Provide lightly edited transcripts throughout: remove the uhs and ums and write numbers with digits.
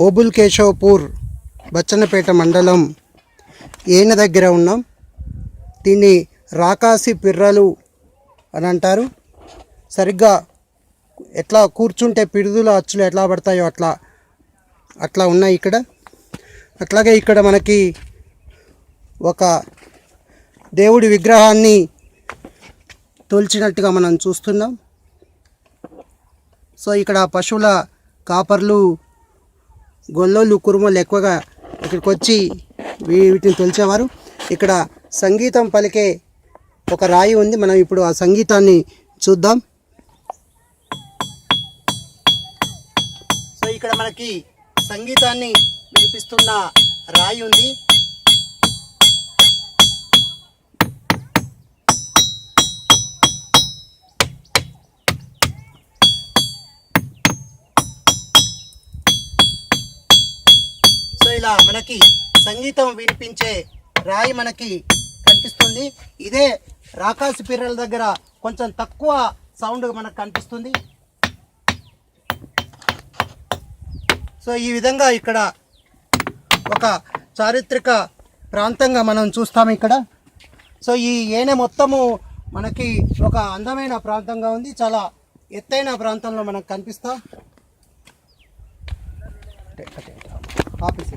ఓబుల్ కేశవపూర్ బచ్చన్నపేట మండలం ఏన దగ్గర ఉన్నాం. దీన్ని రాకాసి పిర్రలు అని అంటారు. సరిగ్గా ఎట్లా కూర్చుంటే పిడుదుల అచ్చులు ఎట్లా పడతాయో అట్లా ఉన్నాయి ఇక్కడ. అట్లాగే ఇక్కడ మనకి ఒక దేవుడి విగ్రహాన్ని తోల్చినట్టుగా మనం చూస్తున్నాం. సో ఇక్కడ పశువుల కాపర్లు, గొల్లోళ్ళు, కురుమలు ఎక్కువగా ఇక్కడికి వచ్చి వీటిని తొలిచేవారు. ఇక్కడ సంగీతం పలికే ఒక రాయి ఉంది. మనం ఇప్పుడు ఆ సంగీతాన్ని చూద్దాం. సో ఇక్కడ మనకి సంగీతాన్ని వినిపిస్తున్న రాయి ఉంది. సో ఇలా మనకి సంగీతం వినిపించే రాయి మనకి కనిపిస్తుంది. ఇదే రాకాసి పిర్రల దగ్గర కొంచెం తక్కువ సౌండ్ మనకు కనిపిస్తుంది. సో ఈ విధంగా ఇక్కడ ఒక చారిత్రక ప్రాంతంగా మనం చూస్తాము ఇక్కడ. సో ఈ ఏనే మొత్తము మనకి ఒక అందమైన ప్రాంతంగా ఉంది. చాలా ఎత్తైన ప్రాంతంలో మనకు కనిపిస్తాం. ఆఫీస్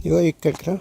ఇగో ఇక్కడ